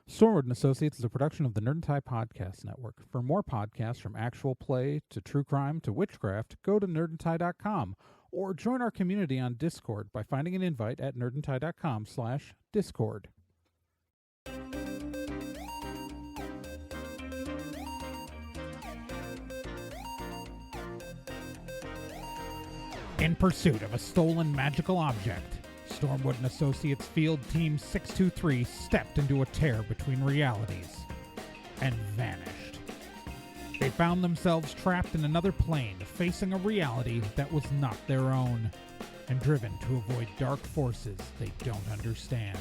Stormwood and Associates is a production of the Nerd and Tie Podcast Network. For more podcasts from actual play to true crime to witchcraft, go to nerdandtie.com or join our community on Discord by finding an invite at nerdandtie.com/discord. In pursuit of a stolen magical object, Stormwood and Associates Field Team 623 stepped into a tear between realities and vanished. They found themselves trapped in another plane, facing a reality that was not their own, and driven to avoid dark forces they don't understand.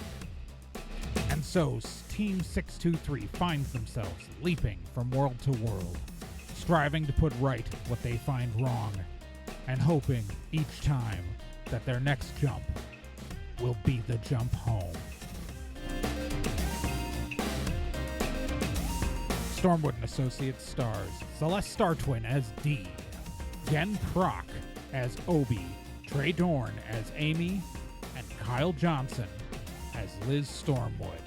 And so, Team 623 finds themselves leaping from world to world, striving to put right what they find wrong, and hoping each time that their next jump will be the jump home. Stormwood and Associates stars Celeste Startwin as Dee, Jen Prock as Obie, Trey Dorn as Amy, and Kyle Johnson as Liz Stormwood.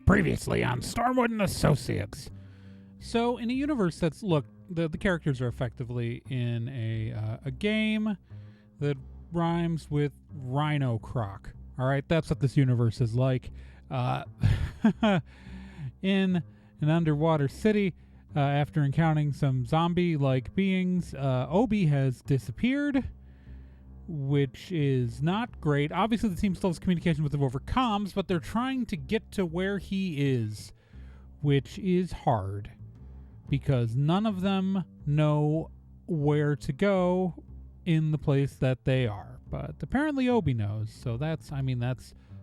Previously on Stormwood and Associates. So, in a universe that's, look, the characters are effectively in a game that rhymes with Rhino Croc. All right, that's what this universe is like. In an underwater city, after encountering some zombie-like beings, Obie has disappeared, which is not great. Obviously, the team still has communication with him over comms, but they're trying to get to where he is, which is hard, because none of them know where to go in the place that they are. But apparently Obie knows, so that's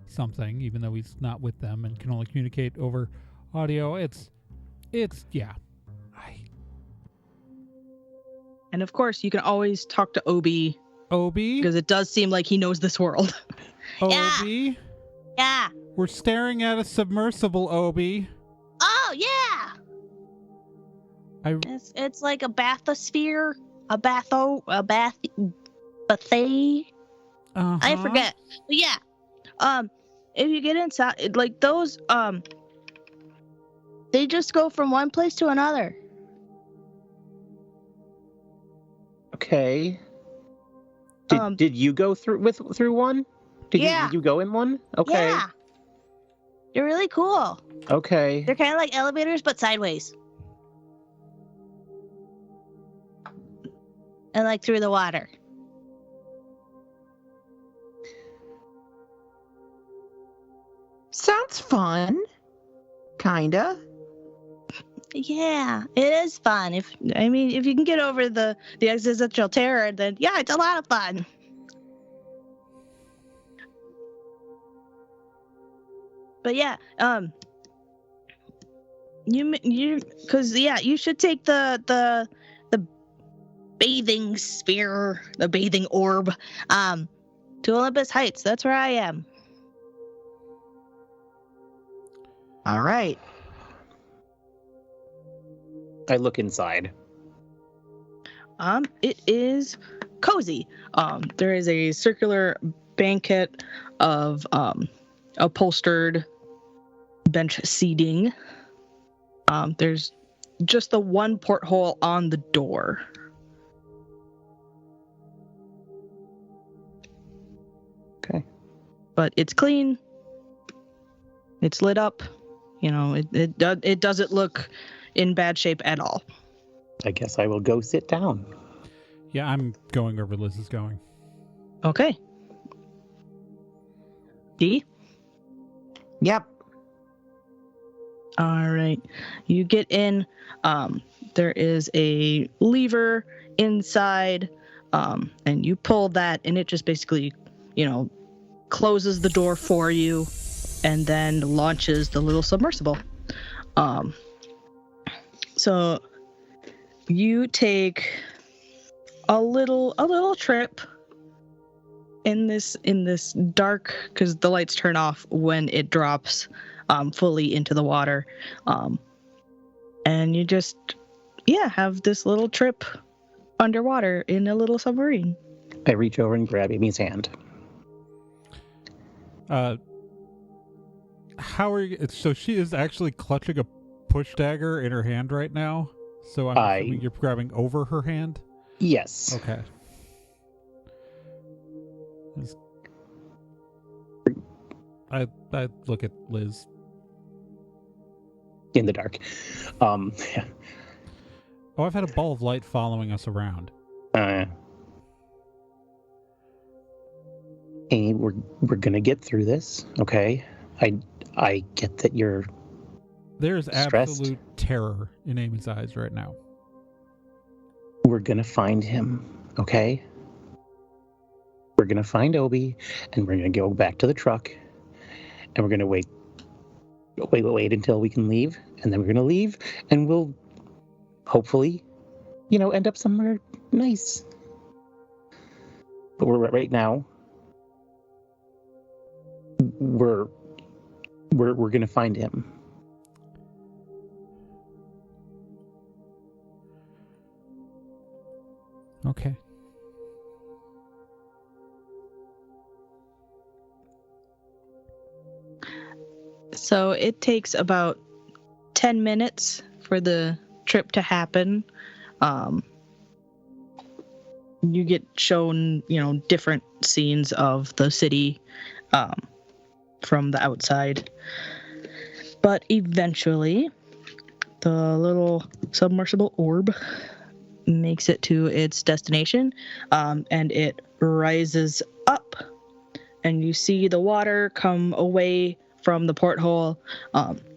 something, even though he's not with them and can only communicate over audio. Yeah. And of course, you can always talk to Obie, because it does seem like he knows this world. Obie? Yeah. We're staring at a submersible, Obie. Oh, yeah. It's like a bathysphere, a bathy. Uh-huh. I forget. But yeah. If you get inside, like those, they just go from one place to another. Okay. Did you go through one? Did you go in one? Okay. Yeah. They're really cool. Okay. They're kind of like elevators, but sideways. And like through the water. Sounds fun. Kinda. Yeah, it is fun. If you can get over the existential terror, then yeah, it's a lot of fun. But yeah, you should take the bathing sphere, the bathing orb, to Olympus Heights. That's where I am. All right. I look inside. It is cozy. There is a circular banquet of upholstered bench seating. There's just the one porthole on the door. Okay. But it's clean. It's lit up. It doesn't look in bad shape at all. I guess I will go sit down. Yeah, I'm going wherever Liz is going. Okay. Dee? Yep. All right. You get in. There is a lever inside, and you pull that, and it just basically, closes the door for you, and then launches the little submersible. So you take a little trip in this dark, because the lights turn off when it drops fully into the water. and you just have this little trip underwater in a little submarine. I reach over and grab Amy's hand. How are you? So she is actually clutching a push dagger in her hand right now. So I'm assuming you're grabbing over her hand? Yes. Okay. I look at Liz. In the dark. Oh, I've had a ball of light following us around. Amy, we're gonna get through this, okay? I get that you're There's stressed. absolute terror in Amy's eyes right now. We're gonna find him, okay? We're gonna find Obie, and we're gonna go back to the truck, and we're gonna wait until we can leave, and then we're gonna leave, and we'll hopefully, end up somewhere nice. But right now, we're gonna find him. Okay. So it takes about 10 minutes for the trip to happen. You get shown, different scenes of the city from the outside. But eventually, the little submersible orb makes it to its destination, and it rises up, and you see the water come away from the porthole.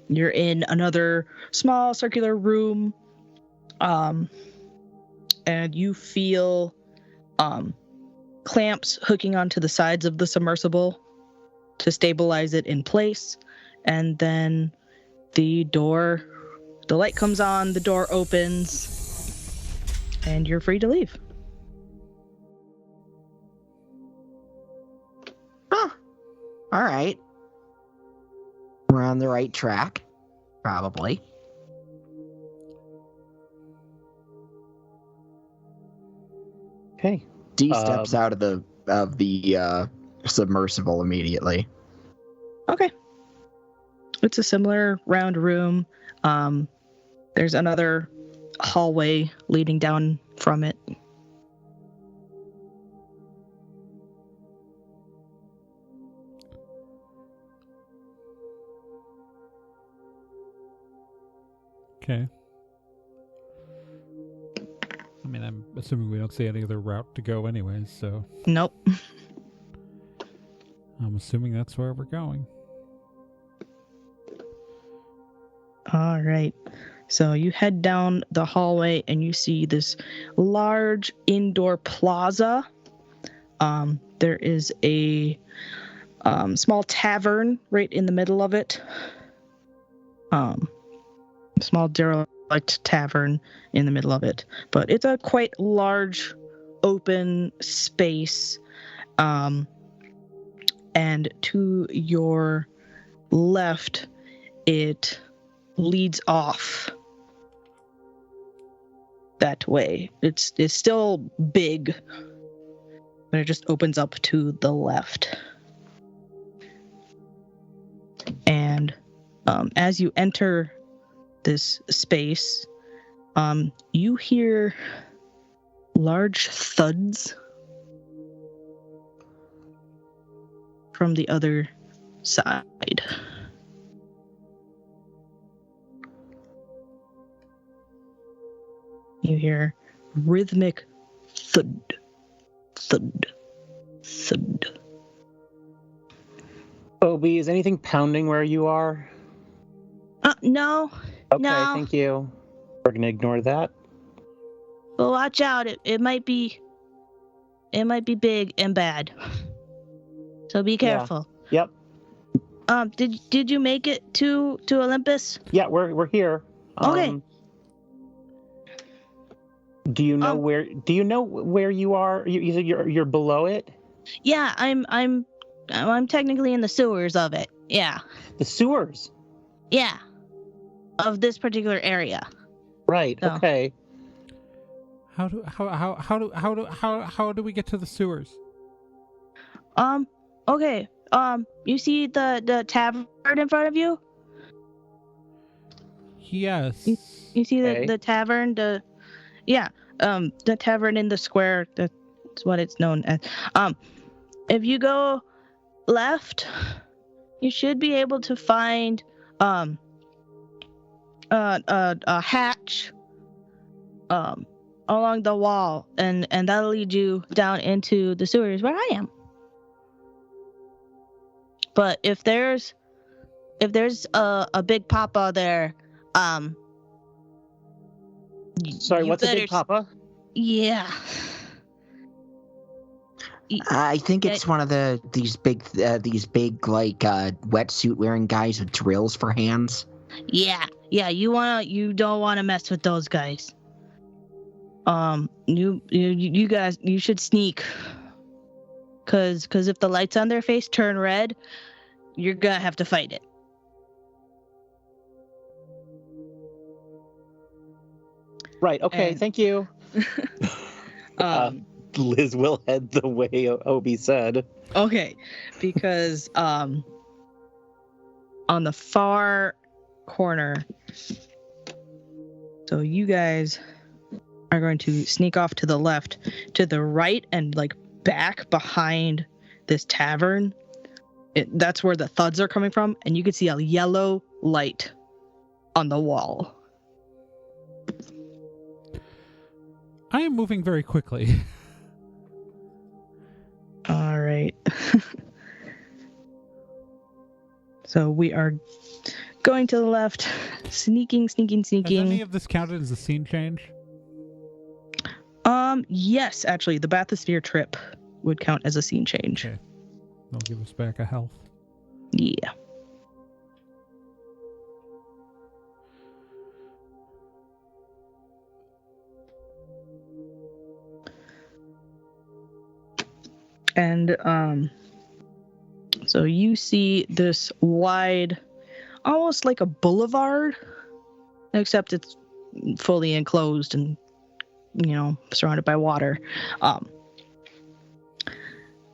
You're in another small circular room, and you feel clamps hooking onto the sides of the submersible to stabilize it in place. And then the light comes on, the door opens, and you're free to leave. Huh. All right. We're on the right track, probably. Okay. D steps out of the submersible immediately. Okay. It's a similar round room. There's another hallway leading down from it. Okay. I mean, I'm assuming we don't see any other route to go anyways, so Nope. I'm assuming that's where we're going. All right. So you head down the hallway and you see this large indoor plaza. There is a small tavern right in the middle of it. Small derelict tavern in the middle of it. But it's a quite large open space. And to your left, it leads off that way. It's still big, but it just opens up to the left. And as you enter this space, you hear large thuds from the other side. You hear rhythmic thud, thud, thud. Obie, is anything pounding where you are? No. Okay, No. thank you. We're gonna ignore that. But watch out. It might be big and bad. So be careful. Yep. Did you make it to Olympus? Yeah, we're here. Okay. Do you know where you are? You said you're below it? Yeah, I'm technically in the sewers of it. Yeah. The sewers. Yeah. Of this particular area. Right. So- Okay. How do we get to the sewers? Okay. You see the tavern in front of you? Yes. You see Okay. the tavern, the tavern in the square. That's what it's known as. If you go left, you should be able to find a hatch along the wall, and that'll lead you down into the sewers where I am. But if there's a big papa there, Sorry, you what's a better big papa? Yeah. I think it's one of these big like wetsuit wearing guys with drills for hands. Yeah. You don't wanna mess with those guys. You guys, you should sneak. Cause if the lights on their face turn red, you're gonna have to fight it. Right. Okay. And- Thank you. Liz will head the way Obie said. Okay, because on the far corner, so you guys are going to sneak off to the left, to the right, and like back behind this tavern. That's where the thuds are coming from, and you can see a yellow light on the wall. I am moving very quickly. All right. So we are going to the left, sneaking. Has any of this counted as a scene change? Yes, actually, the bathysphere trip would count as a scene change. Okay. They'll give us back a health. Yeah. And so you see this wide, almost like a boulevard, except it's fully enclosed and, surrounded by water.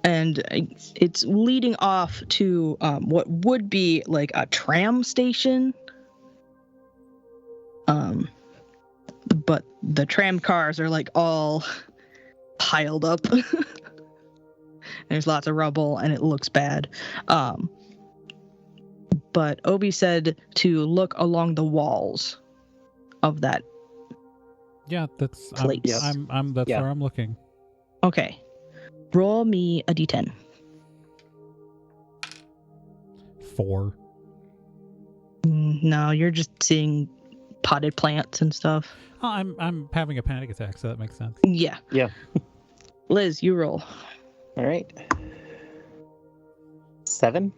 And it's leading off to what would be like a tram station. But the tram cars are like all piled up. There's lots of rubble and it looks bad. But Obie said to look along the walls of that. Yeah, that's Place. that's Yeah. where I'm looking. Okay. Roll me a d10. 4. No, you're just seeing potted plants and stuff. Oh, I'm having a panic attack, so that makes sense. Yeah. Yeah. Liz, you roll. All right. 7.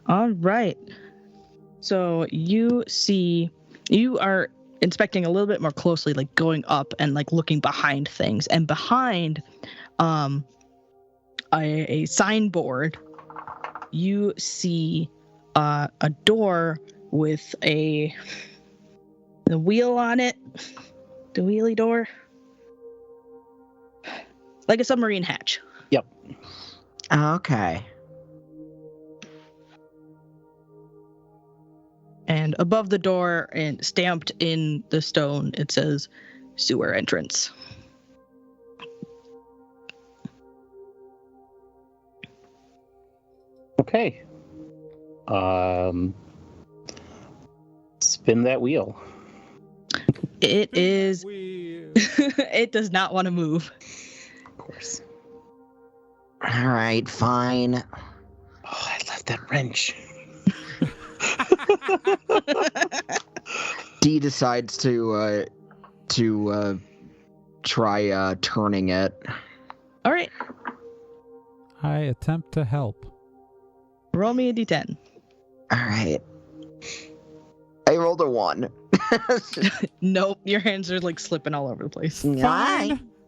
All right. So you are inspecting a little bit more closely, like going up and like looking behind things. And behind a signboard, you see a door with the wheel on it. The wheelie door. Like a submarine hatch. Yep. Okay. And above the door and stamped in the stone, it says sewer entrance. Okay. Spin that wheel. It is. It does not want to move. Of course. All right, fine. Oh, I left that wrench. D decides to try turning it. All right. I attempt to help. Roll me a d10. All right. I rolled a 1. Nope. Your hands are like slipping all over the place.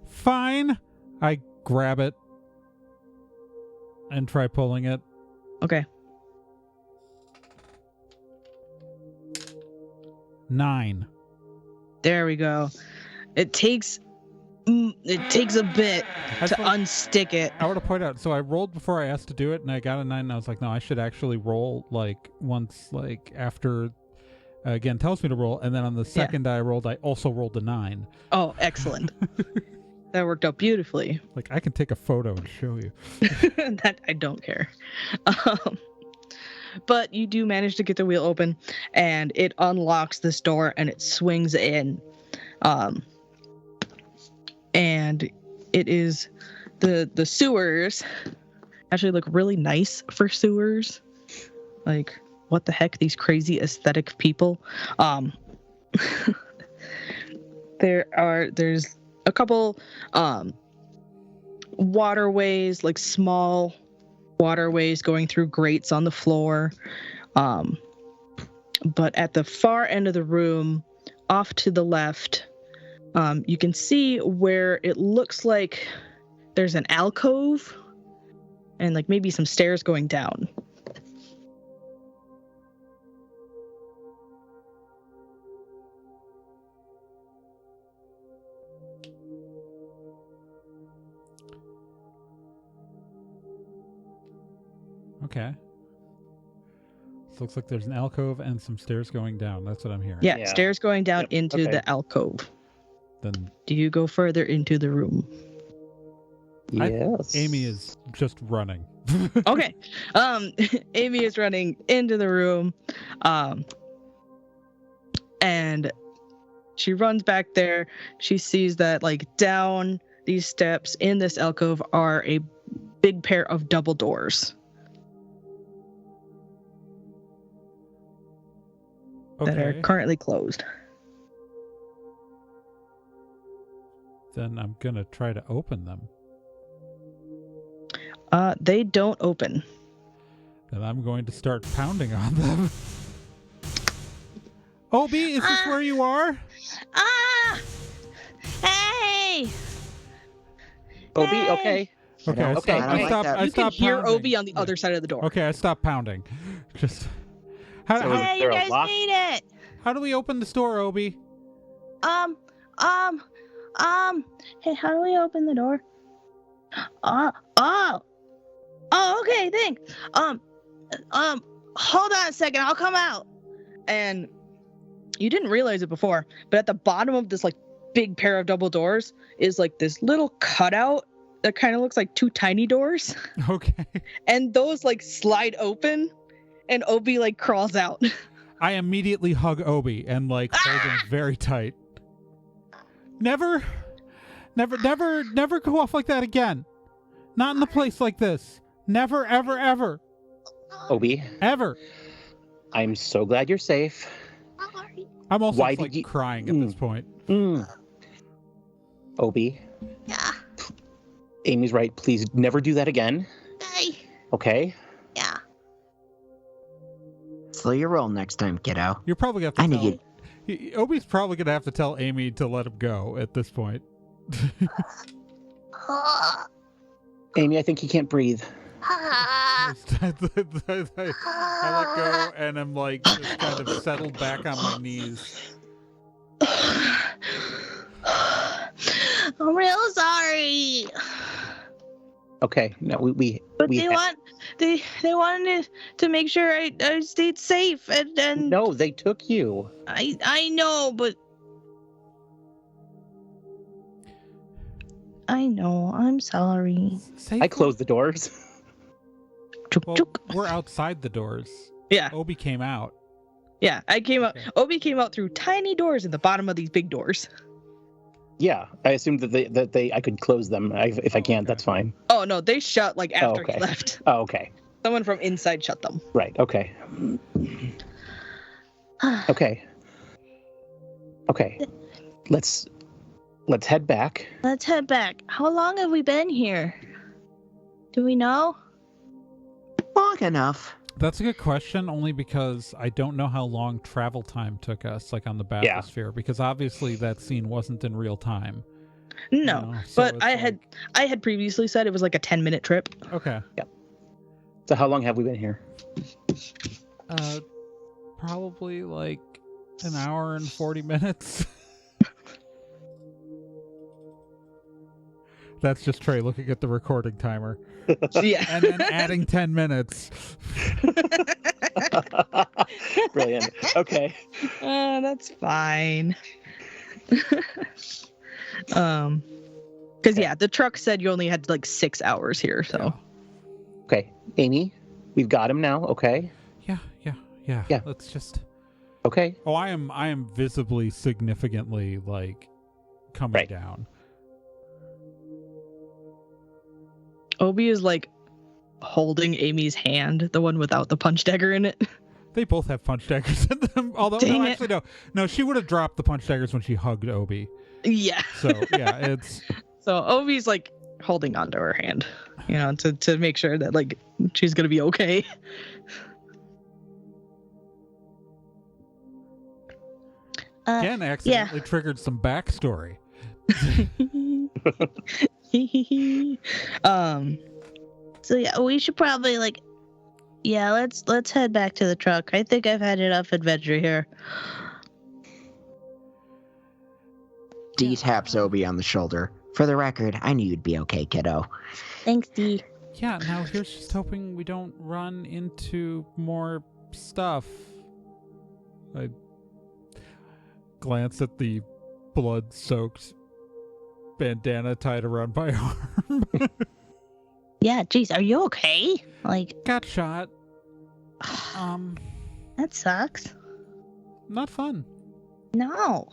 Fine. I grab it and try pulling it. Okay. 9. There we go. It takes a bit to unstick it. I want to point out, so I rolled before I asked to do it, and I got a 9, and I was like, no, I should actually roll, like, once, like, after, again, tells me to roll, and then on the second die I rolled, I also rolled a 9. Oh, excellent. That worked out beautifully. Like, I can take a photo and show you. That I don't care. But you do manage to get the wheel open, and it unlocks this door, and it swings in. And it is the sewers actually look really nice for sewers. Like, what the heck, these crazy aesthetic people. There's a couple waterways, like small waterways going through grates on the floor. But at the far end of the room, off to the left, you can see where it looks like there's an alcove and like maybe some stairs going down. Okay. So looks like there's an alcove and some stairs going down. That's what I'm hearing. Yeah, stairs going down into the alcove. Then do you go further into the room? Yes. Amy is just running. Okay. Amy is running into the room. And she runs back there. She sees that like down these steps in this alcove are a big pair of double doors. That are currently closed. Then I'm going to try to open them. They don't open. Then I'm going to start pounding on them. Obie, is this where you are? Hey! Obie, okay. Okay, I Okay, stopped You can hear pounding. Obie on the other side of the door. Okay, I stopped pounding. Just... So Hey, you guys made it! How do we open this door, Obie? Hey, how do we open the door? Okay, thanks. Hold on a second, I'll come out. And you didn't realize it before, but at the bottom of this like big pair of double doors is like this little cutout that kind of looks like two tiny doors. Okay. And those like slide open, and Obie like crawls out. I immediately hug Obie and like hold him very tight. Never go off like that again. Not in a place like this. Never, ever, ever. Obie, Ever. I'm so glad you're safe. I'm also Why just, did like you- crying at this point. Obie, Yeah. Amy's right. Please never do that again. Okay. Okay? Yeah. Slow your roll next time, kiddo. You're probably gonna have I to need tell... Obie's probably gonna have to tell Amy to let him go at this point. Amy, I think he can't breathe. I let go and I'm like just kind of settled back on my knees. I'm real sorry. Okay, no, we But we they ha- wanted to make sure I stayed safe, and No, they took you. I know, but I know, I'm sorry. I closed the doors. Chuk, Well, chuk. we're outside the doors. Yeah, Obie came out. yeah. I came out. Okay. Obie came out through tiny doors in the bottom of these big doors. Yeah, I assumed that I could close them. If I can't, Okay. that's fine. Oh no, they shut like after okay. he left. Oh, okay. Someone from inside shut them. Right. Okay. Okay. Okay. Let's head back. Let's head back. How long have we been here? Do we know? Long enough. That's a good question, only because I don't know how long travel time took us, like on the bathysphere, because obviously that scene wasn't in real time. No, you know, so but it's I had previously said it was like a 10-minute trip. Okay. So how long have we been here? Probably like an hour and 40 minutes. That's just Trey looking at the recording timer. Yeah. And then adding 10 minutes. Brilliant. Okay. That's fine. Because yeah, the truck said you only had like 6 hours here, so. Okay, Amy, we've got him now. Okay. Yeah. Let's just. Okay. Oh, I am visibly, significantly like coming down. Obie is like holding Amy's hand, the one without the punch dagger in it. They both have punch daggers in them. Although, Dang no, it. actually, no, she would have dropped the punch daggers when she hugged Obie. Yeah. So yeah, it's. So Obie's like holding onto her hand, to make sure that like she's gonna be okay. Jen accidentally triggered some backstory. So yeah, we should probably let's head back to the truck. I think I've had enough adventure here. Dee taps Obie on the shoulder. For the record, I knew you'd be okay, kiddo. Thanks, Dee. Yeah, now here's just hoping we don't run into more stuff. I glance at the blood-soaked bandana tied around my arm. Yeah, geez, are you okay? Like, Got shot. that sucks. Not fun. No.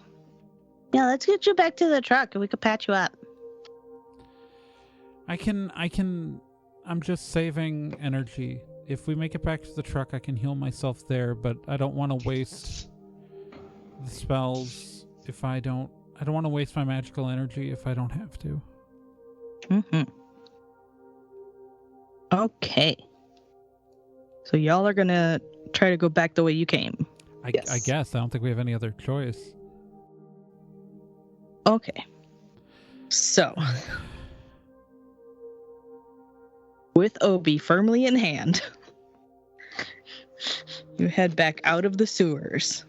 Yeah, let's get you back to the truck and we could patch you up. I'm just saving energy. If we make it back to the truck, I can heal myself there, but I don't want to waste the spells if I don't want to waste my magical energy if I don't have to. Mm-hmm. Okay. So y'all are gonna try to go back the way you came. I Yes. guess. I don't think we have any other choice. Okay. So, with Obie firmly in hand, you head back out of the sewers.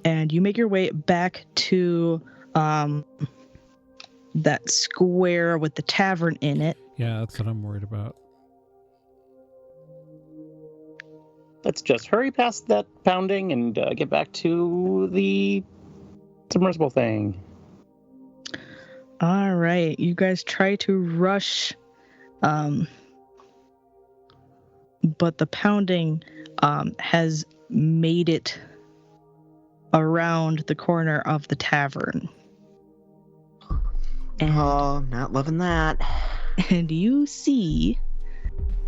And you make your way back to that square with the tavern in it. Yeah, that's what I'm worried about. Let's just hurry past that pounding and get back to the submersible thing. All right, you guys try to rush, but the pounding has made it around the corner of the tavern. Oh, not loving that. And you see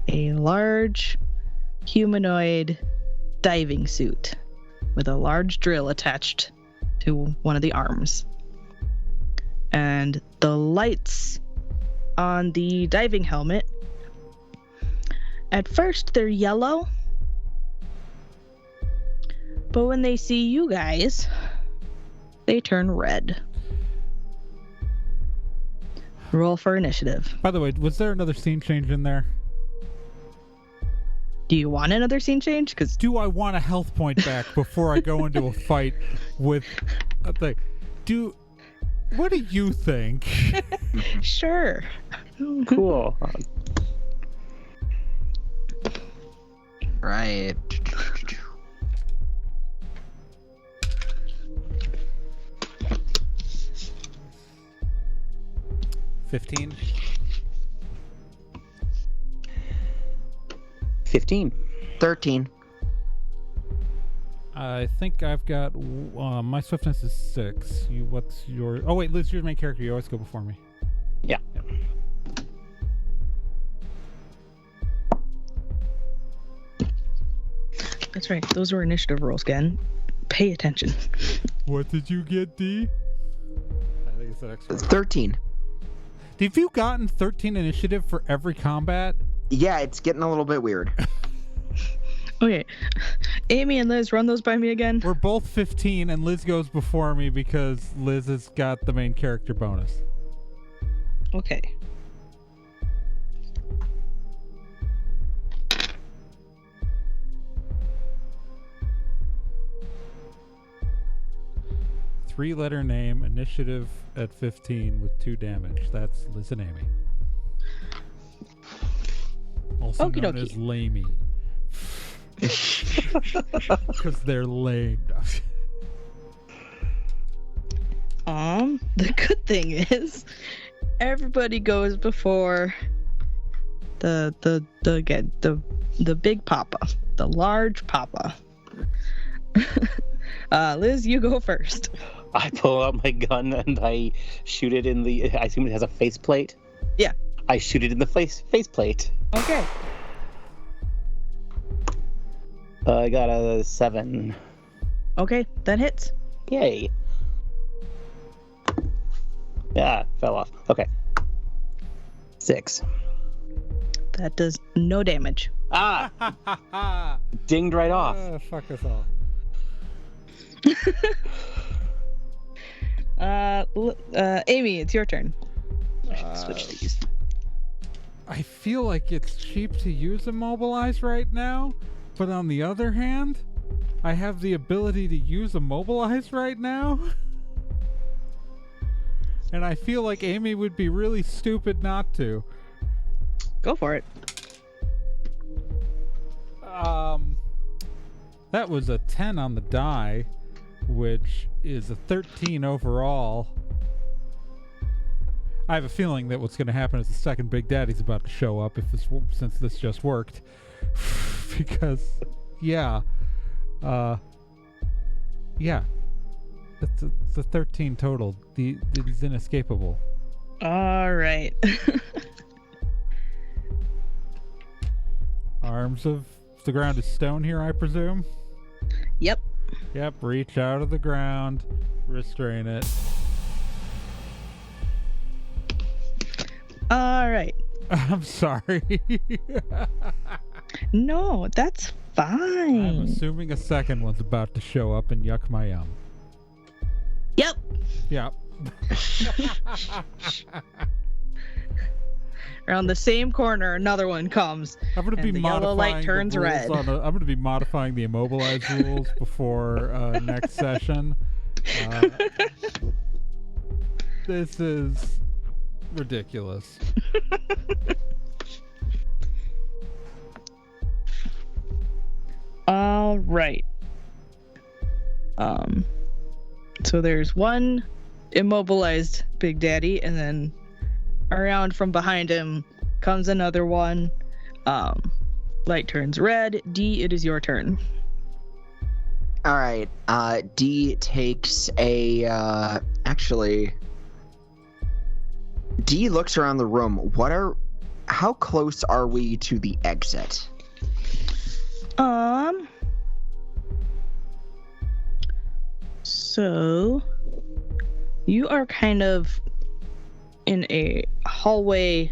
a large humanoid diving suit with a large drill attached to one of the arms. And the lights on the diving helmet, at first they're yellow, but when they see you guys, they turn red. Roll for initiative. By the way, was there another scene change in there? Do you want another scene change? Because Do I want a health point back before I go into a fight with a thing? What do you think? sure. Cool. Right. $15. 15. 13. I think I've got my swiftness is 6. What's your? Oh wait, Liz, you're the main character. You always go before me. Yeah. That's right. Those were initiative rolls, again. Pay attention. What did you get, D? I think it's that extra. 13. Have you gotten 13 initiative for every combat? Yeah, it's getting a little bit weird. Okay. Amy and Liz, run those by me again. We're both 15, and Liz goes before me because Liz has got the main character bonus. Okay. 3-letter name, initiative at 15 with 2 damage. That's Liz and Amy. Also Okie known dokie. as Lamey. Because they're lame. The good thing is everybody goes before the big papa, the large papa. Liz, you go first. I pull out my gun and I shoot it in the. I assume it has a faceplate. Yeah. I shoot it in the faceplate. Okay. I got a 7. Okay, that hits. Yay. Yeah, fell off. Okay. 6. That does no damage. Ah! Dinged right off. Fuck us all. Amy, it's your turn. I should switch these. I feel like it's cheap to use Immobilize right now, but on the other hand, I have the ability to use Immobilize right now. And I feel like Amy would be really stupid not to. Go for it. That was a 10 on the die, which is a 13 overall. I have a feeling that what's going to happen is the second Big Daddy's about to show up since this just worked. Because, yeah. It's a 13 total. It is inescapable. All right. Arms of the ground is stone here, I presume? Yep. Yep, reach out of the ground, restrain it. All right. I'm sorry. No, that's fine. I'm assuming a second one's about to show up and yuck my yum. Yep. Yep. Around the same corner, another one comes. I'm going to be And the yellow modifying light turns the rules red. I'm going to be modifying the immobilize rules before next session. This is ridiculous. All right. So there's one immobilized Big Daddy, and then around from behind him comes another one. Light turns red. D, it is your turn. All right. D takes a. Actually, D looks around the room. How close are we to the exit? So you are kind of in a hallway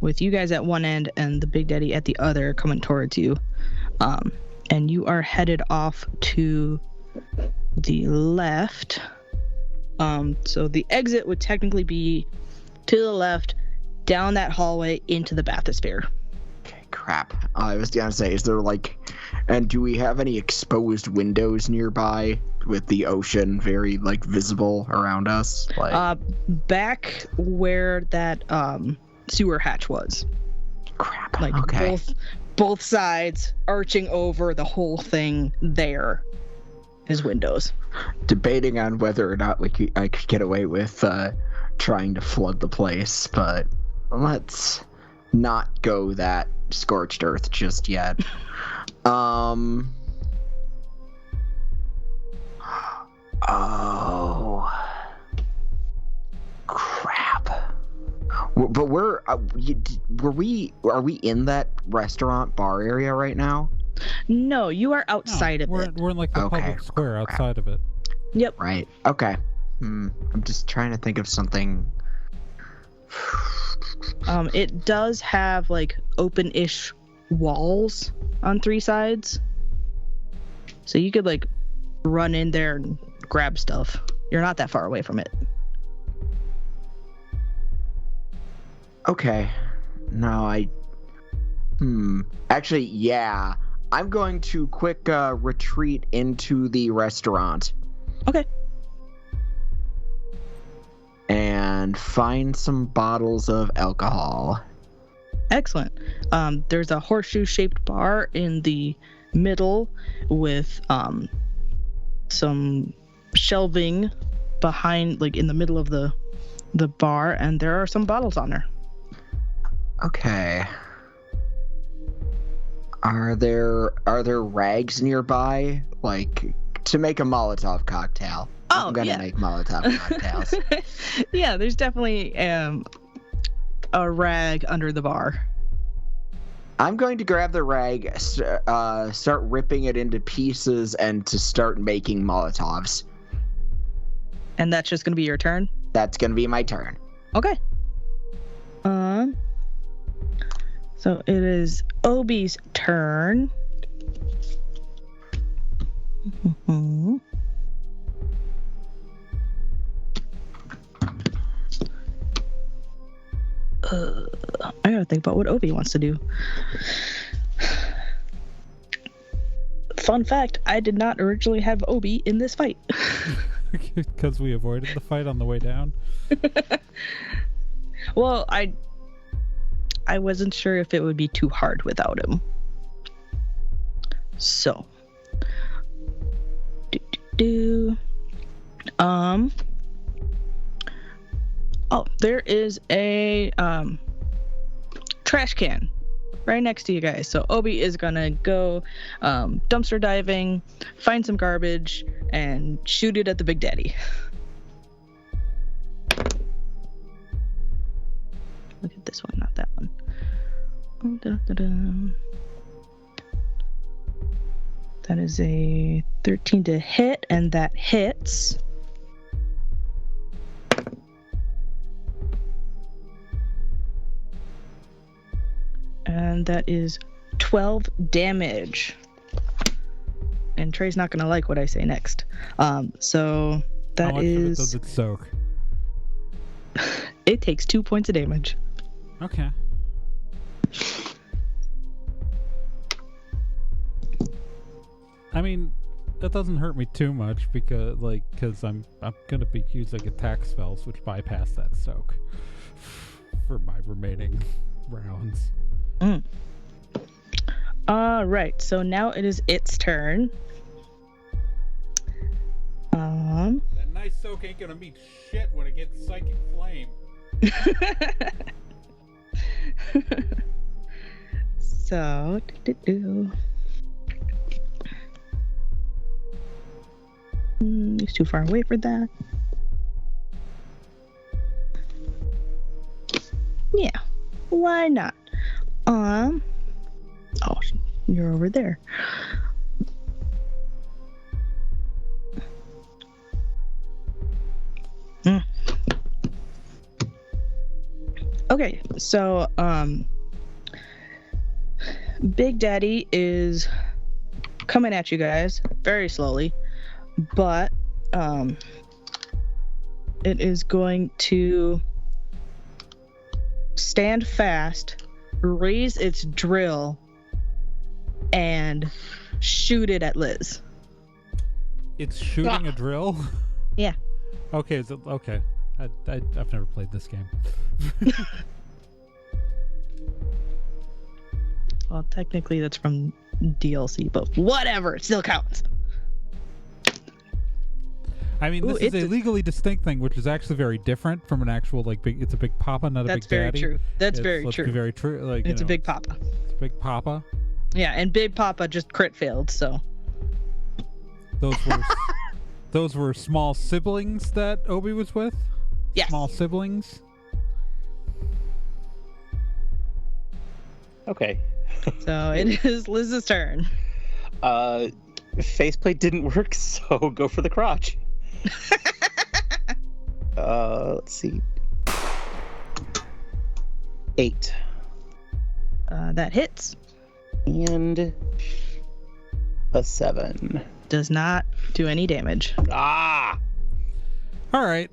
with you guys at one end and the Big Daddy at the other coming towards you. And you are headed off to the left. So the exit would technically be to the left, down that hallway into the bathysphere. Okay, crap. I was gonna say, is there and do we have any exposed windows nearby with the ocean very visible around us? Back where that sewer hatch was. Crap. Like okay. both sides arching over the whole thing there is windows. Debating on whether or not I could get away with trying to flood the place, but let's not go that scorched earth just yet. Oh, crap. But are we in that restaurant bar area right now? No, you are outside of it. We're in the public square outside of it. Yep. Right. Okay. I'm just trying to think of something. It does have open-ish walls on 3 sides. So you could run in there and grab stuff. You're not that far away from it. Okay. No, Actually, yeah. I'm going to quick retreat into the restaurant. Okay. and find some bottles of alcohol. Excellent. There's a horseshoe-shaped bar in the middle with some shelving behind, like in the middle of the bar, and there are some bottles on there. Okay. Are there rags nearby, like to make a Molotov cocktail? Oh, I'm gonna make Molotov cocktails. Yeah, there's definitely a rag under the bar. I'm going to grab the rag, start ripping it into pieces, and to start making Molotovs. And that's just gonna be your turn? That's gonna be my turn. Okay. So it is Obie's turn. I gotta think about what Obie wants to do. Fun fact, I did not originally have Obie in this fight. Because we avoided the fight on the way down. Well, I wasn't sure if it would be too hard without him. So. Oh, there is a trash can right next to you guys. So Obie is gonna go dumpster diving, find some garbage, and shoot it at the Big Daddy. Look at this one, not that one. That is a 13 to hit, and that hits. And that is 12 damage. And Trey's not gonna like what I say next. So that How much is. of it does it soak? It takes 2 points of damage. Okay. I mean, that doesn't hurt me too much because I'm gonna be using attack spells which bypass that soak for my remaining rounds. Right, so now it is its turn. That nice soak ain't gonna mean shit when it gets psychic flame. So, he's too far away for that. Yeah, why not? Oh, you're over there. Okay, so Big Daddy is coming at you guys very slowly, but it is going to stand fast, raise its drill, and shoot it at Liz. It's shooting a drill? Yeah. Okay, okay. I've never played this game. Well, technically that's from DLC, but whatever, it still counts. I mean, this is a legally distinct thing, which is actually very different from an actual it's a big papa, not a big daddy. That's very true. That's Let's very be true. very true. Like, It's a big papa. It's a big papa. Yeah, and Big Papa just crit failed, so. Those were small siblings that Obie was with? Yes. Small siblings? Okay. So it is Liz's turn. Faceplate didn't work, so go for the crotch. Let's see. 8. That hits. And a 7. Does not do any damage. Ah! Alright.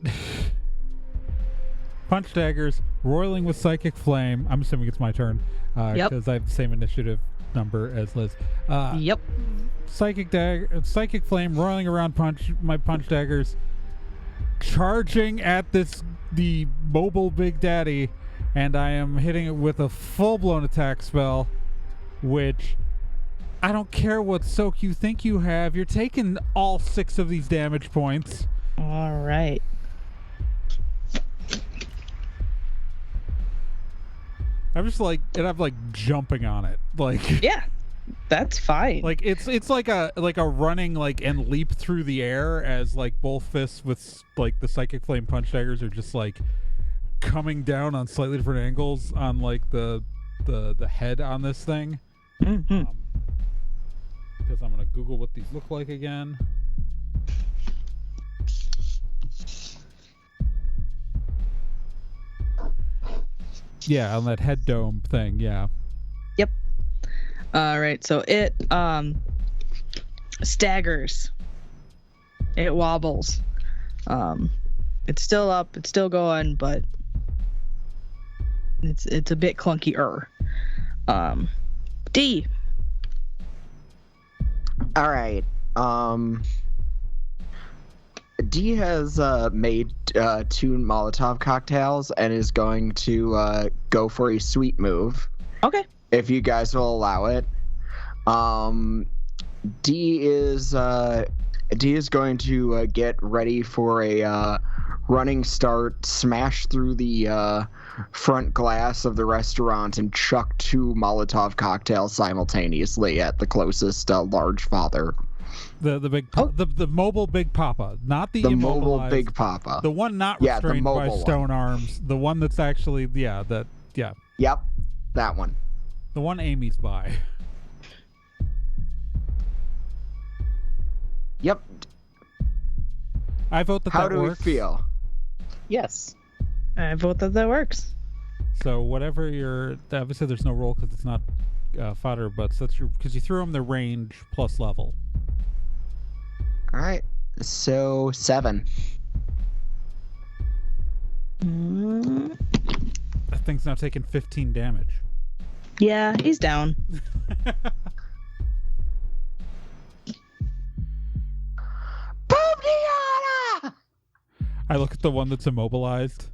Punch daggers, roiling with psychic flame. I'm assuming it's my turn. Yep. Because I have the same initiative number as Liz. Yep. Psychic flame roiling around my punch daggers, charging at this the mobile Big Daddy, and I am hitting it with a full-blown attack spell, which I don't care what soak you think you have. You're taking all 6 of these damage points. All right. I'm just like, and I'm like jumping on it, like Yeah, that's fine. like it's like a running like and leap through the air as like both fists with like the psychic flame punch daggers are just like coming down on slightly different angles on like the head on this thing. Mm-hmm. Because I'm gonna Google what these look like again. Yeah, on that head dome thing, yeah. Yep. All right, so it staggers. It wobbles. It's still up, it's still going, but it's a bit clunkier. D. All right. D has made 2 Molotov cocktails and is going to go for a sweet move, Okay. if you guys will allow it. D is going to get ready for a running start, smash through the front glass of the restaurant, and chuck 2 Molotov cocktails simultaneously at the closest large father. The big the mobile Big Papa, not the The mobile immobilized, Big Papa. the one not Yeah, the restrained by mobile stone arms, the one that's actually yeah, Yep, that one. the one Amy's by. Yep. I vote that How that do works. we feel? Yes. I vote that works. So whatever your obviously there's no roll because it's not fodder, but that's your because you threw them the range plus level. All right. So 7. Mm, That thing's now taking 15 damage. yeah, he's down. Boom, I look at the one that's immobilized,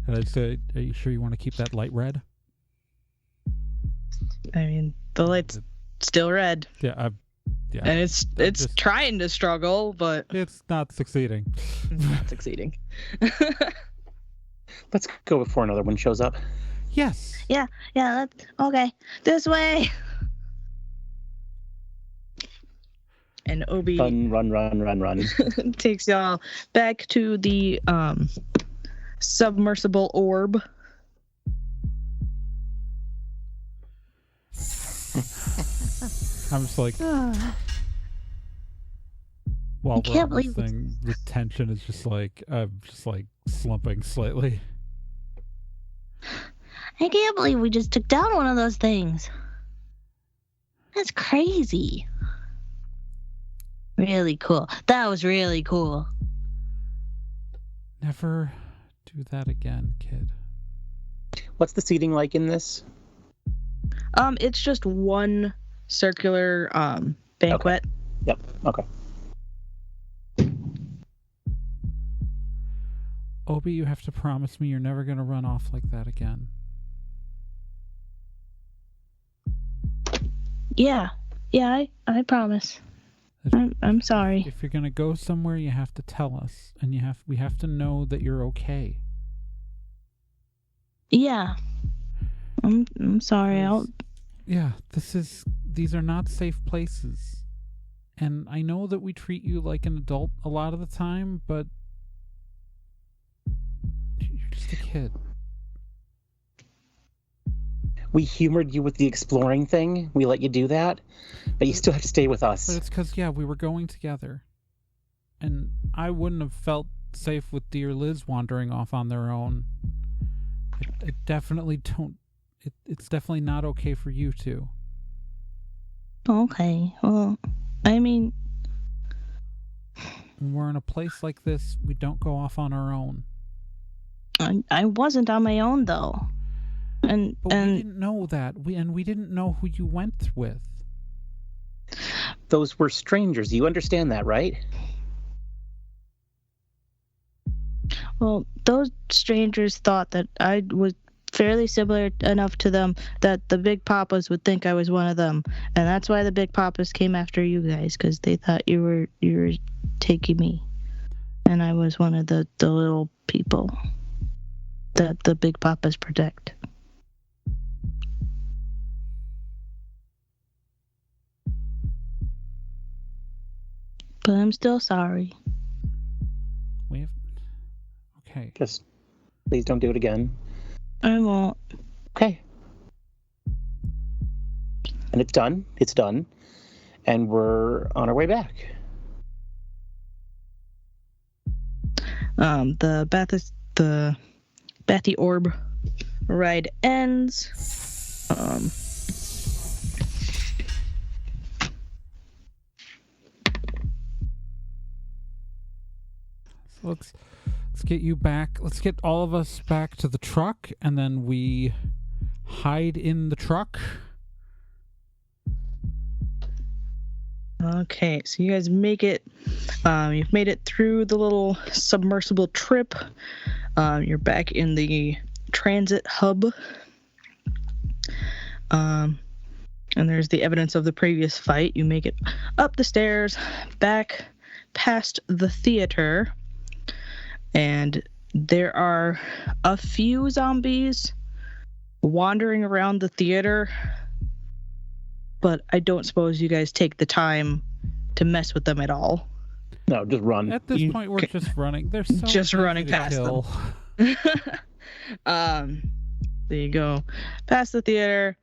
and I say, "Are you sure you want to keep that light red?" I mean, the light's still red, Yeah, and it's just- trying to struggle, but it's not succeeding. it's not succeeding. Let's go before another one shows up. Yes. Yeah, let's okay. This way. And Obie Run. takes y'all back to the submersible orb. I'm just like, while I we're can't on this believe it's- thing, the tension is just like, I'm just like slumping slightly. I can't believe we just took down one of those things. That's crazy. Really cool. That was really cool. Never do that again, kid. What's the seating like in this? It's just one circular banquet. Yep. Okay. Obie, you have to promise me you're never going to run off like that again. Yeah, I promise. I'm sorry. If you're going to go somewhere, you have to tell us, and we have to know that you're okay. Yeah. I'm sorry. Yeah, these are not safe places. And I know that we treat you like an adult a lot of the time, but you're just a kid. We humored you with the exploring thing. We let you do that, but you still have to stay with But us. it's because, we were going together. And I wouldn't have felt safe with dear Liz wandering off on their own. I definitely don't. It's definitely not okay for you two. Okay. Well, I mean, When we're in a place like this, we don't go off on our own. I wasn't on my own though. But we And didn't know that. We didn't know who you went with. Those were strangers. You understand that, right? Well, those strangers thought that I was fairly similar enough to them that the Big Papas would think I was one of them, and that's why the Big Papas came after you guys, because they thought you were taking me, and I was one of the little people that the Big Papas protect. But I'm still sorry. We have. Okay. Just please don't do it again. I won't. Okay. And it's done. It's done. And we're on our way back. The Bathy Orb ride ends. So let's get you back. Let's get all of us back to the truck, and then we hide in the truck. Okay, so you guys make it. You've made it through the little submersible trip. You're back in the transit hub. And there's the evidence of the previous fight. You make it up the stairs, back past the theater, and there are a few zombies wandering around the theater, but I don't suppose you guys take the time to mess with them at all. No, just run. At this point, we're just running. There's so Just much running to past kill. There you go. Past the theater,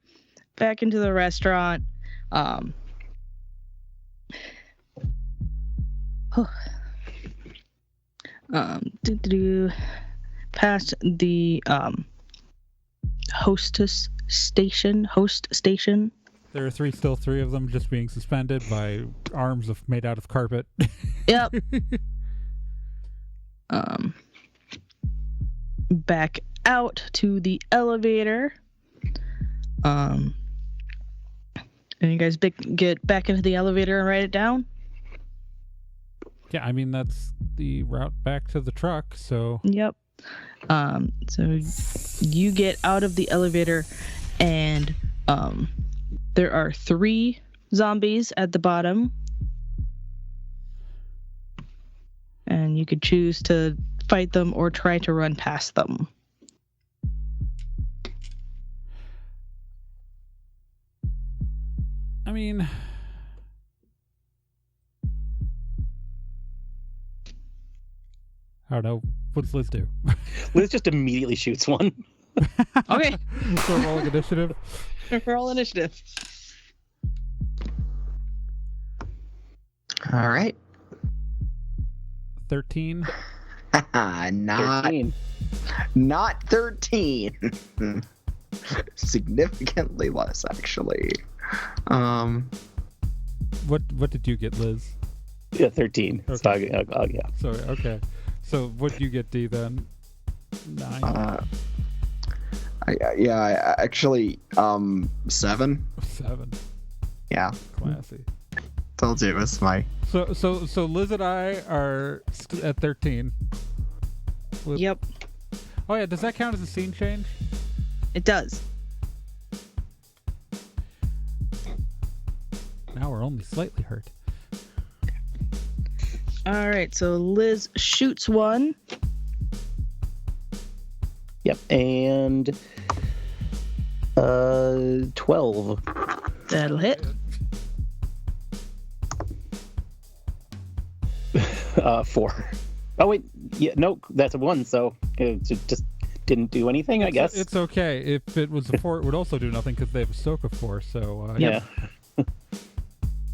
back into the restaurant. Past the host station. There are still three of them just being suspended by arms made out of carpet. Yep. Back out to the elevator. And you guys get back into the elevator and write it down? Yeah, I mean, that's the route back to the truck, so... Yep. So you get out of the elevator, and there are 3 zombies at the bottom. And you could choose to fight them or try to run past them. I mean... I don't know. What does Liz do? Liz just immediately shoots one. Okay. So rolling initiative. Roll initiative. All right. 13. Not 13. Not 13. Significantly less, actually. What did you get, Liz? Yeah, 13. Okay. So yeah. So, okay. So what did you get, D, then? 9? I actually 7. 7. Yeah, Classy. told you it was my. So Liz and I are at 13. Yep, Oh yeah, does that count as a scene change? it does. Now we're only slightly hurt. All right, so Liz shoots one. Yep. And 12. That'll hit. 4. Oh wait, yeah, no, that's a 1. So it just didn't do anything, I guess. It's okay. If it was a 4, it would also do nothing because they have a soak of 4. So Yeah.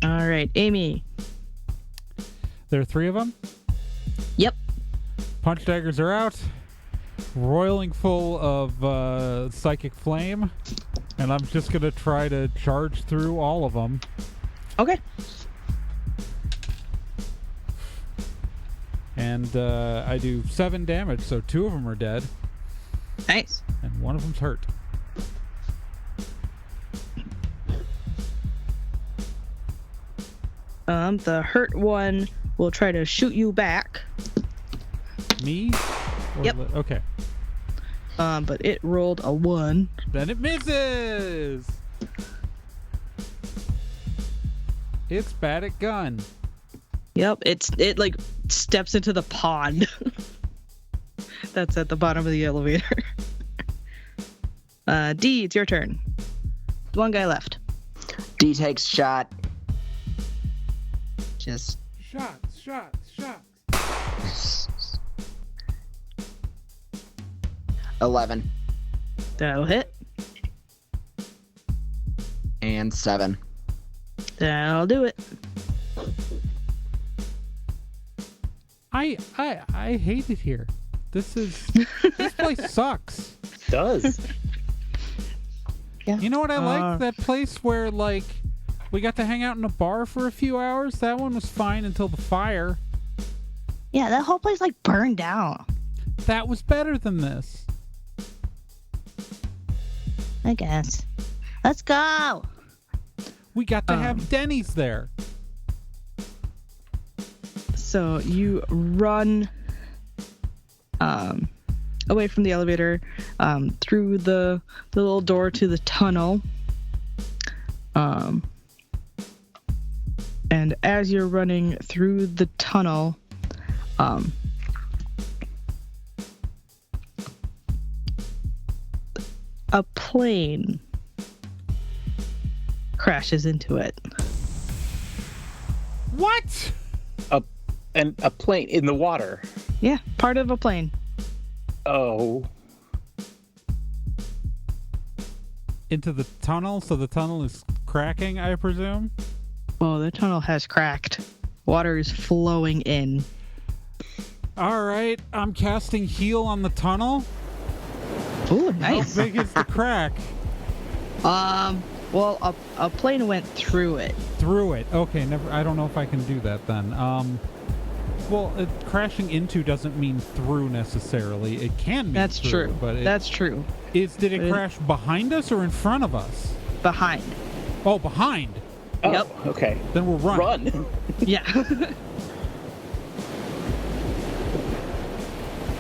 All right, Amy. There are 3 of them. Yep. Punch daggers are out. Roiling full of psychic flame, and I'm just gonna try to charge through all of them. Okay. And I do 7 damage, so 2 of them are dead, Nice. and 1 of them's hurt. The hurt one will try to shoot you back. Me Or Yep. Okay. But it rolled a 1. Then it misses. It's bad at gun. Yep, it like steps into the pond. That's at the bottom of the elevator. D, it's your turn. One guy left. D takes shot. Just Shots. 11 That'll hit. and 7. That'll do it. I hate it here. This place sucks. Does. You know what I like? Uh. That place where like we got to hang out in a bar for a few hours. That one was fine until the fire. Yeah, that whole place like burned down. That was better than this. I guess. Let's go. We got to have Denny's there. So you run away from the elevator, through the little door to the tunnel. And as you're running through the tunnel, a plane crashes into it. What? And a plane in the water. Yeah, part of a plane. Oh. Into the tunnel, so the tunnel is cracking, I presume? Oh, the tunnel has cracked. Water is flowing in. Alright, I'm casting heal on the tunnel. Ooh, nice. How big is the crack? Well, a plane went through it. Through it. Okay, I don't know if I can do that then. Well, crashing into doesn't mean through necessarily. It can mean That's through, true. but That's true. did it crash behind us or in front of us? Behind. Oh, behind. Oh, Yep. okay. Then we're running. Run. Yeah.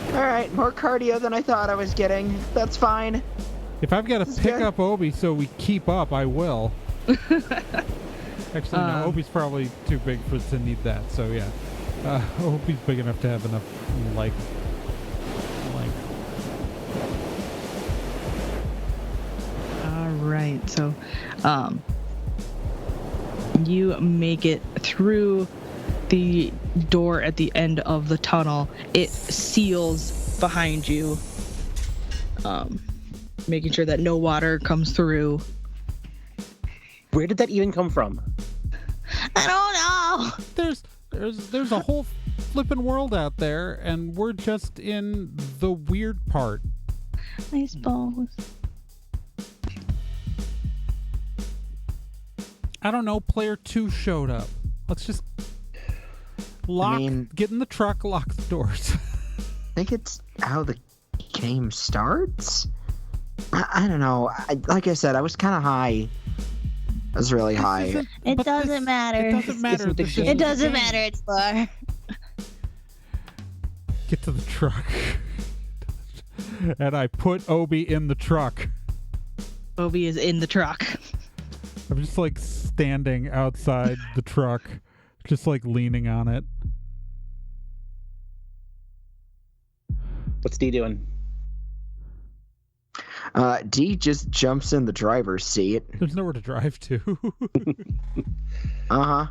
All right, more cardio than I thought I was getting. That's fine. If I've got to pick good. up Obie so we keep up, I will. Actually, no. Obie's probably too big to need that. So yeah, Obie's big enough to have enough like. All right. So, you make it through the door at the end of the tunnel. It seals behind you, making sure that no water comes through. Where did that even come from? I don't know. There's a whole flippin' world out there, and we're just in the weird part. I suppose. I don't know. Player 2 showed up. Let's just get in the truck, lock the doors. I think it's how the game starts. I don't know. Like I said, I was kind of high. I was really high. It doesn't matter. It doesn't matter. the This game. is It the doesn't game. matter. It's Laura. Get to the truck. And I put Obie in the truck. Obie is in the truck. I'm just like standing outside the truck, just like leaning on it. What's D doing? D just jumps in the driver's seat. There's nowhere to drive to. Uh-huh.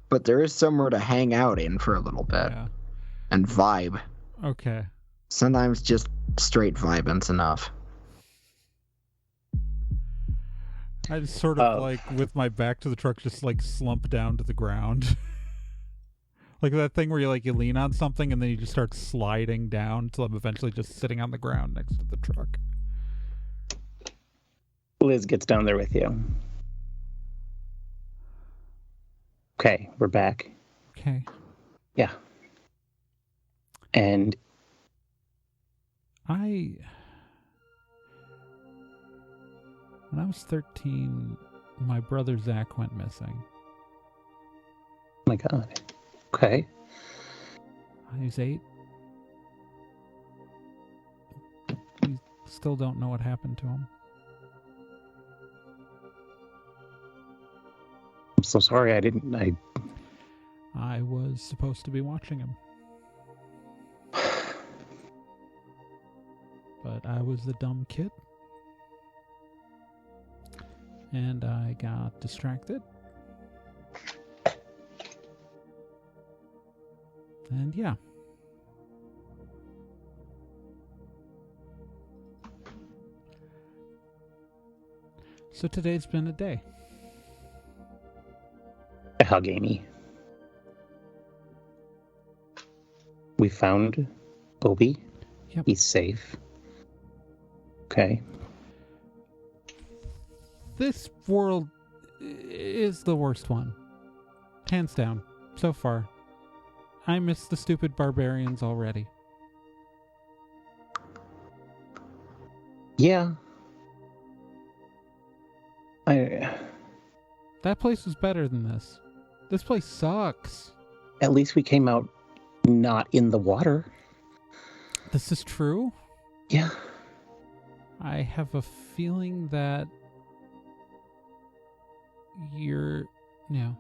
But there is somewhere to hang out in for a little bit. Yeah. And vibe. Okay. Sometimes just straight vibing's enough. I just sort of like with my back to the truck, just like slump down to the ground. Like that thing where you lean on something and then you just start sliding down until I'm eventually just sitting on the ground next to the truck. Liz gets down there with you. Okay, we're back. Okay. Yeah. And When I was 13, my brother Zach went missing. oh my God. Okay. He was 8. still don't know what happened to him. I'm so sorry. I was supposed to be watching him. But I was the dumb kid. And I got distracted. And yeah. So today's been a day. A hug, Amy. We found Obie. Yep. He's safe. Okay. This world is the worst one. Hands down. So far. I miss the stupid barbarians already. Yeah. That place was better than this. This place sucks. At least we came out not in the water. This is true? Yeah. I have a feeling that you're... No.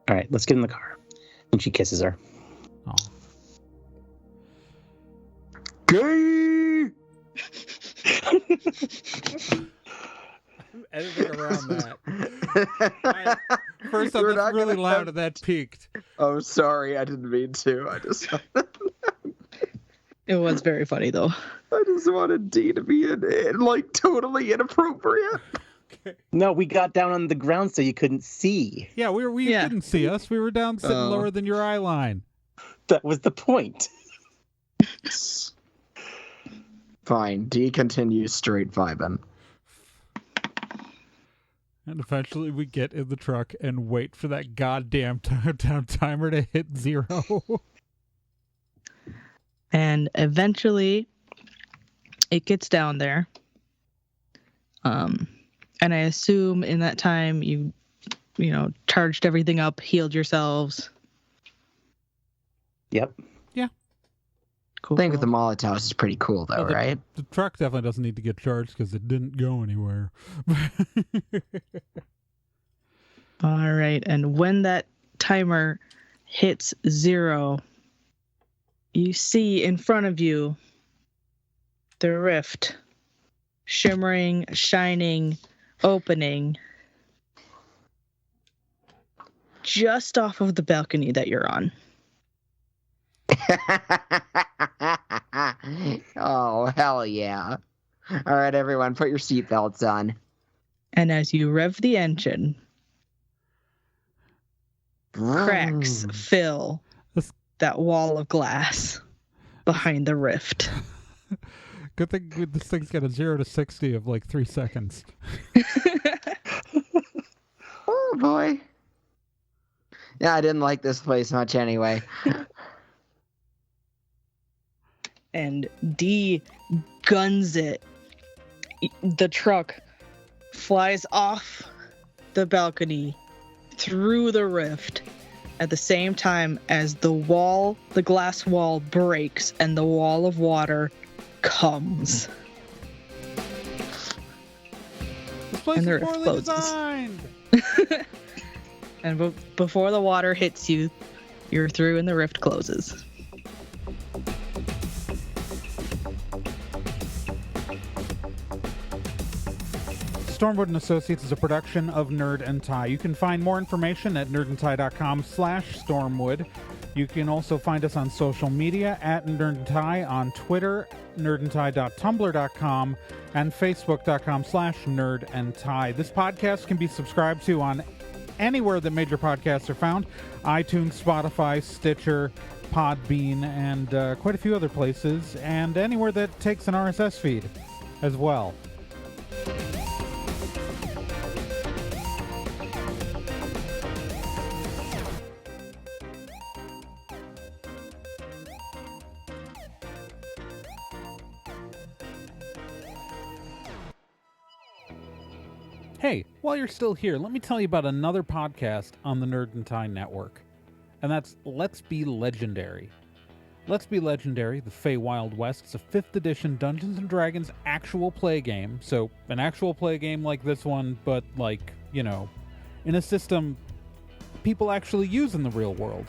All right, let's get in the car. And she kisses her. Oh. Gay! I'm editing around that. First off, You're that's not really gonna loud have- and that peaked. Oh, sorry, I didn't mean to. I just It was very funny though. wanted D to be like totally inappropriate. No, we got down on the ground so you couldn't see. Yeah, we Yeah. didn't see us. We were down sitting Oh. lower than your eye line. That was the point. Fine, D continues straight vibing. And eventually we get in the truck and wait for that goddamn timer to hit 0. And eventually it gets down there. And I assume in that time you charged everything up, healed yourselves. Yep. Cool. I think with the Molotovs is pretty cool though, Well, right? The truck definitely doesn't need to get charged because it didn't go anywhere. All right. And when that timer hits 0, you see in front of you the rift shimmering, shining, opening just off of the balcony that you're on. Oh, hell yeah. All right, everyone, put your seatbelts on. And as you rev the engine, cracks fill This- that wall of glass behind the rift. Good thing this thing's got a 0 to 60 of like 3 seconds. Oh, boy. Yeah, I didn't like this place much anyway. And D guns it. The truck flies off the balcony through the rift at the same time as the glass wall breaks and the wall of water comes. This place And is there poorly explodes. designed. And before the water hits you, you're through and the rift closes. Stormwood & Associates is a production of Nerd and Tie. You can find more information at nerdandtie.com/stormwood. You can also find us on social media at Nerd and Tie on Twitter, nerdandtie.tumblr.com, and facebook.com/nerdandtie. This podcast can be subscribed to on anywhere that major podcasts are found: iTunes, Spotify, Stitcher, Podbean, and quite a few other places, and anywhere that takes an RSS feed as well. Hey, while you're still here, let me tell you about another podcast on the Nerd and Tie Network. and that's Let's Be Legendary. Let's Be Legendary, the Fey Wild West, is a 5th edition Dungeons & Dragons actual play game. So, an actual play game like this one, but like, in a system people actually use in the real world.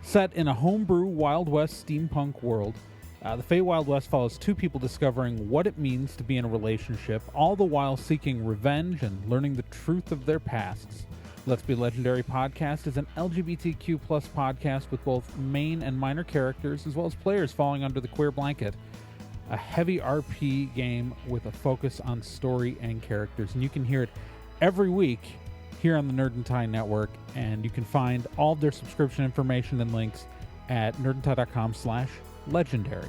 Set in a homebrew Wild West steampunk world, the Fey Wild West follows 2 people discovering what it means to be in a relationship, all the while seeking revenge and learning the truth of their pasts. Let's Be Legendary podcast is an LGBTQ+ podcast with both main and minor characters, as well as players falling under the queer blanket. A heavy RP game with a focus on story and characters, and you can hear it every week here on the Nerd and Tie Network, and you can find all of their subscription information and links at nerdandtie.com/legendary.